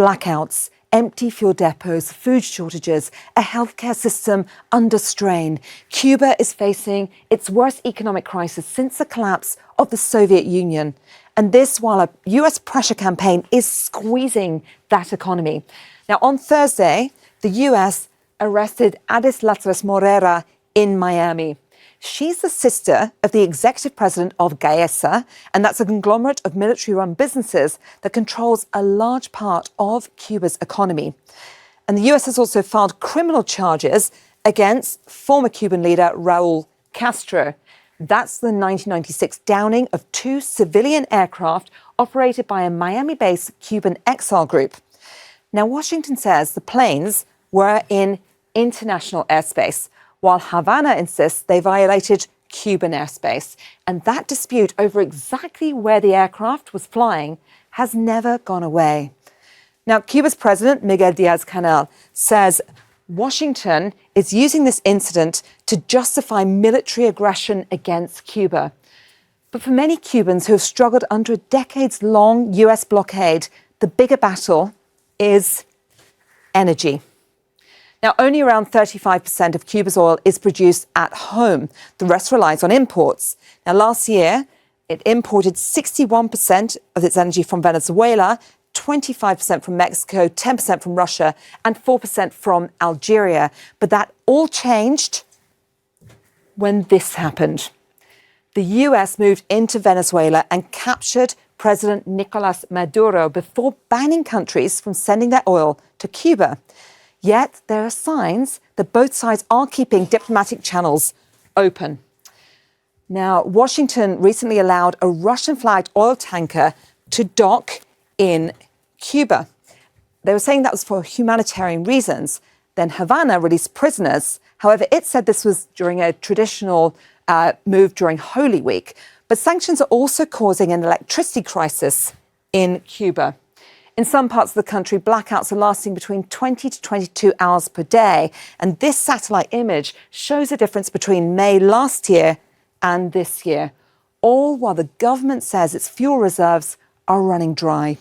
Blackouts, empty fuel depots, food shortages, a healthcare system under strain. Cuba is facing its worst economic crisis since the collapse of the Soviet Union. And this while a US pressure campaign is squeezing that economy. Now, on Thursday, the US arrested Adis Lazarus Morera in Miami. She's the sister of the executive president of Gaesa, and that's a conglomerate of military-run businesses that controls a large part of Cuba's economy. And the US has also filed criminal charges against former Cuban leader Raúl Castro. That's the 1996 downing of two civilian aircraft operated by a Miami-based Cuban exile group. Now, Washington says the planes were in international airspace, while Havana insists they violated Cuban airspace. And that dispute over exactly where the aircraft was flying has never gone away. Now, Cuba's president, Miguel Díaz-Canel, says Washington is using this incident to justify military aggression against Cuba. But for many Cubans who have struggled under a decades-long US blockade, the bigger battle is energy. Now, only around 35% of Cuba's oil is produced at home. The rest relies on imports. Now, last year, it imported 61% of its energy from Venezuela, 25% from Mexico, 10% from Russia, and 4% from Algeria. But that all changed when this happened. The US moved into Venezuela and captured President Nicolas Maduro before banning countries from sending their oil to Cuba. Yet there are signs that both sides are keeping diplomatic channels open. Now, Washington recently allowed a Russian-flagged oil tanker to dock in Cuba. They were saying that was for humanitarian reasons. Then Havana released prisoners. However, it said this was during a traditional move during Holy Week. But sanctions are also causing an electricity crisis in Cuba. In some parts of the country, blackouts are lasting between 20 to 22 hours per day. And this satellite image shows the difference between May last year and this year, all while the government says its fuel reserves are running dry.